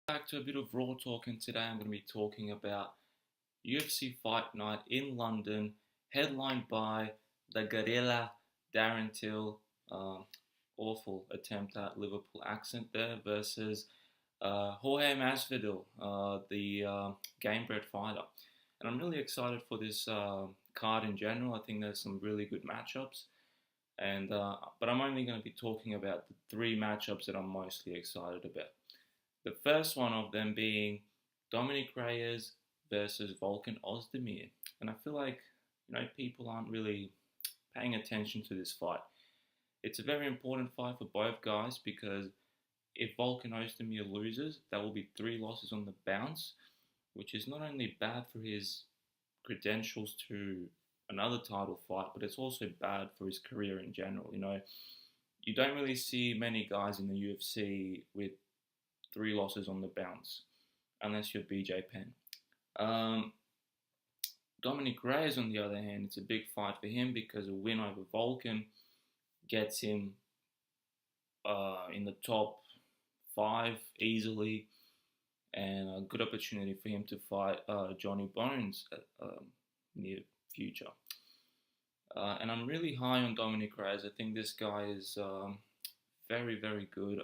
Back to a bit of Raw talk, and today I'm going to be talking about UFC Fight Night in London, headlined by the Gorilla Darren Till. Awful attempt at Liverpool accent there versus Jorge Masvidal, the game-bred fighter. And I'm really excited for this card in general. I think there's some really good matchups, and but I'm only going to be talking about the three matchups that I'm mostly excited about. The first one of them being Dominic Reyes versus Volkan Ozdemir. And I feel like, people aren't really paying attention to this fight. It's a very important fight for both guys because if Volkan Ozdemir loses, that will be three losses on the bounce, which is not only bad for his credentials to another title fight, but it's also bad for his career in general. You don't really see many guys in the UFC with three losses on the bounce, unless you're BJ Penn. Um, Dominic Reyes, on the other hand, it's a big fight for him because a win over Volkan gets him in the top five easily, and a good opportunity for him to fight Johnny Bones at near future. And I'm really high on Dominic Reyes. I think this guy is very, very good.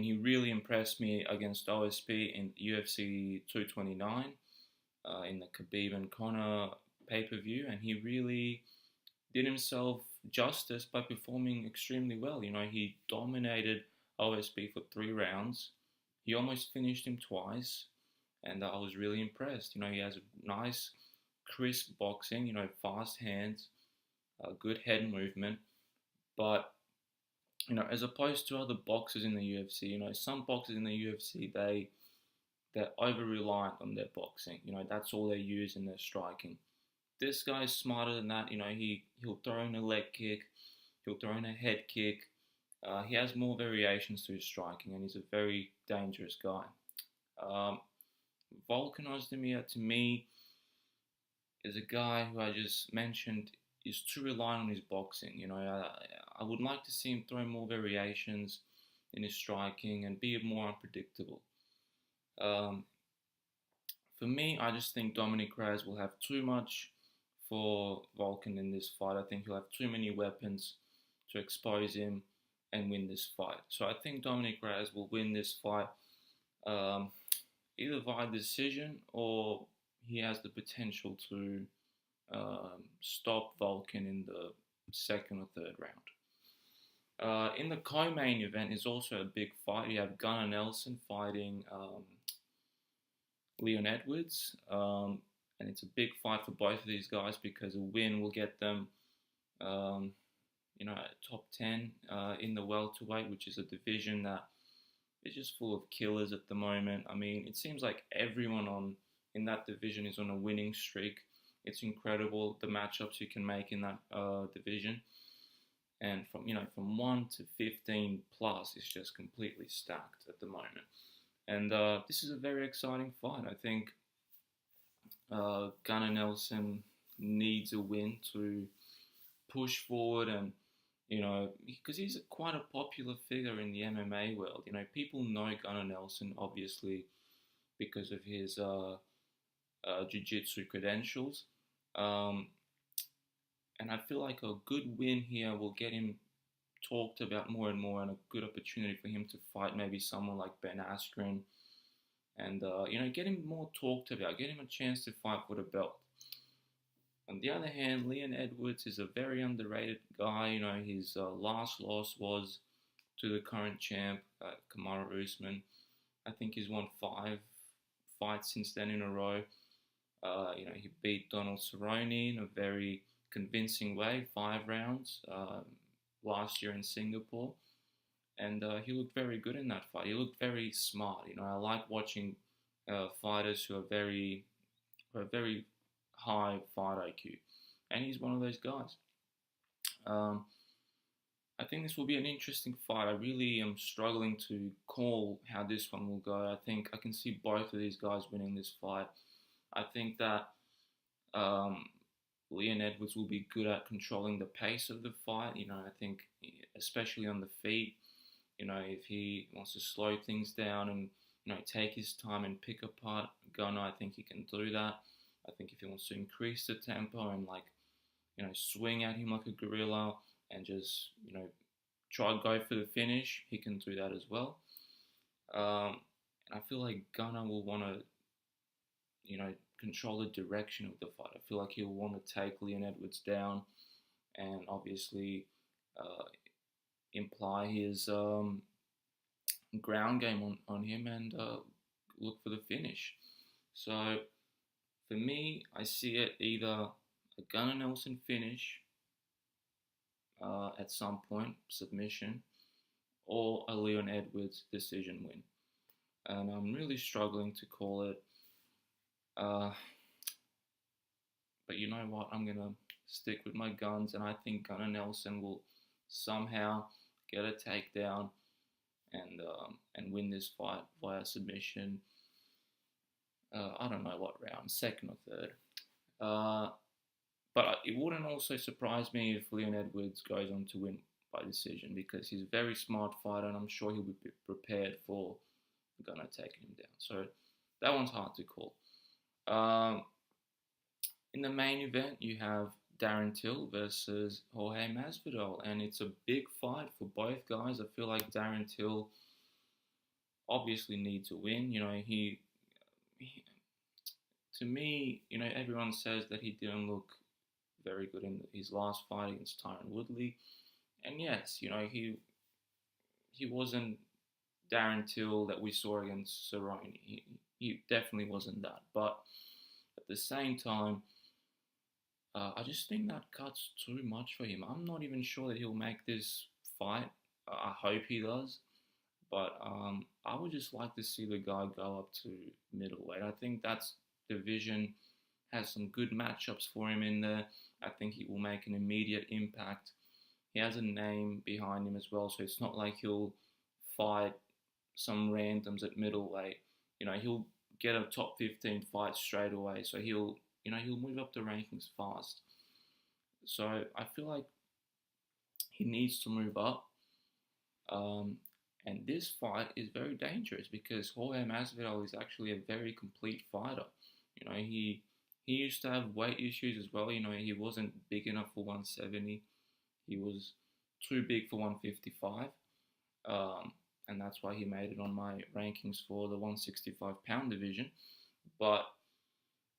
He really impressed me against OSP in UFC 229 in the Khabib and Conor pay-per-view, and he really did himself justice by performing extremely well. He dominated OSP for 3 rounds. He almost finished him twice, and I was really impressed. He has a nice, crisp boxing, fast hands, good head movement, but as opposed to other boxers in the UFC, some boxers in the UFC, they're over reliant on their boxing. That's all they use in their striking. This guy's smarter than that. He'll throw in a leg kick, he'll throw in a head kick. He has more variations to his striking, and he's a very dangerous guy. Volkan Ozdemir, to me, is a guy who I just mentioned is too reliant on his boxing. I would like to see him throw more variations in his striking and be more unpredictable. Um, for me, I just think Dominic Reyes will have too much for Volkan in this fight. I think he'll have too many weapons to expose him and win this fight. So I think Dominic Reyes will win this fight either via decision, or he has the potential to stop Volkan in the second or third round. In the co-main event is also a big fight. You have Gunnar Nelson fighting Leon Edwards, and it's a big fight for both of these guys because a win will get them, top 10 in the welterweight, which is a division that is just full of killers at the moment. It seems like everyone in that division is on a winning streak. It's incredible the matchups you can make in that division, and from 1 to 15 plus, it's just completely stacked at the moment. And this is a very exciting fight. I think Gunnar Nelson needs a win to push forward, and because he's quite a popular figure in the MMA world. People know Gunnar Nelson obviously because of his jiu-jitsu credentials. And I feel like a good win here will get him talked about more and more, and a good opportunity for him to fight maybe someone like Ben Askren, and get him more talked about, get him a chance to fight for the belt. On the other hand, Leon Edwards is a very underrated guy. His last loss was to the current champ, Kamaru Usman. I think he's won 5 fights since then in a row. He beat Donald Cerrone in a very convincing way, 5 rounds, last year in Singapore. And he looked very good in that fight. He looked very smart. I like watching fighters who are very high fight IQ. And he's one of those guys. I think this will be an interesting fight. I really am struggling to call how this one will go. I think I can see both of these guys winning this fight. I think that Leon Edwards will be good at controlling the pace of the fight. I think especially on the feet, if he wants to slow things down and take his time and pick apart Gunnar, I think he can do that. I think if he wants to increase the tempo and swing at him like a gorilla and just try to go for the finish, he can do that as well. And I feel like Gunnar will want to control the direction of the fight. I feel like he'll want to take Leon Edwards down and obviously imply his ground game on him and look for the finish. So for me, I see it either a Gunnar Nelson finish at some point, submission, or a Leon Edwards decision win. And I'm really struggling to call it. But you know what? I'm going to stick with my guns, and I think Gunnar Nelson will somehow get a takedown and win this fight via submission. I don't know what round, second or third. But it wouldn't also surprise me if Leon Edwards goes on to win by decision, because he's a very smart fighter, and I'm sure he'll be prepared for Gunnar taking him down. So that one's hard to call. In the main event, you have Darren Till versus Jorge Masvidal, and it's a big fight for both guys. I feel like Darren Till obviously needs to win. He to me, everyone says that he didn't look very good in his last fight against Tyron Woodley, and yes, he wasn't Darren Till that we saw against Cerrone. He definitely wasn't that, but at the same time, I just think that cuts too much for him. I'm not even sure that he'll make this fight. I hope he does. But I would just like to see the guy go up to middleweight. I think that division has some good matchups for him in there. I think he will make an immediate impact. He has a name behind him as well, so it's not like he'll fight some randoms at middleweight. He'll get a top 15 fight straight away. So he'll move up the rankings fast. So I feel like he needs to move up. And this fight is very dangerous because Jorge Masvidal is actually a very complete fighter. He used to have weight issues as well. He wasn't big enough for 170. He was too big for 155. And that's why he made it on my rankings for the 165-pound division. But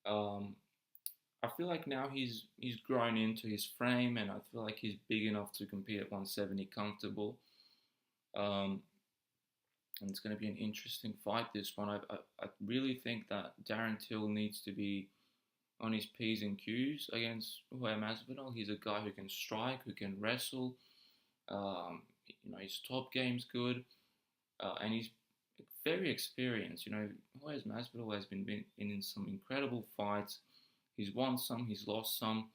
I feel like now he's grown into his frame, and I feel like he's big enough to compete at 170 comfortable. And it's going to be an interesting fight, this one. I really think that Darren Till needs to be on his P's and Q's against Jorge Masvidal. He's a guy who can strike, who can wrestle. His top game's good. And he's very experienced. Jorge Masvidal has been in some incredible fights. He's won some, he's lost some.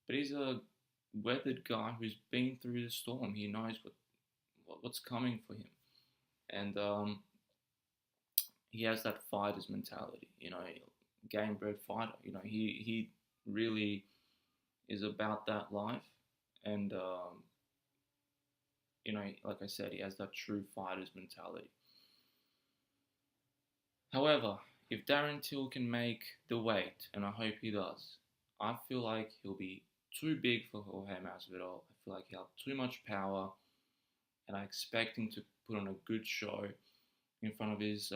But he's a weathered guy who's been through the storm. He knows what's coming for him. And he has that fighter's mentality, game-bred fighter. He really is about that life. And, like I said, he has that true fighter's mentality. However, if Darren Till can make the weight, and I hope he does, I feel like he'll be too big for Jorge Masvidal. I feel like he'll have too much power, and I expect him to put on a good show in front of his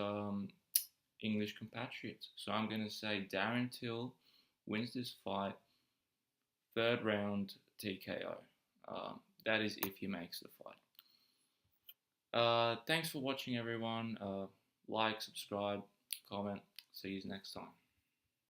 English compatriots. So I'm going to say Darren Till wins this fight, third round TKO. That is if he makes the fight. Thanks for watching, everyone. Like, subscribe, comment. See you next time.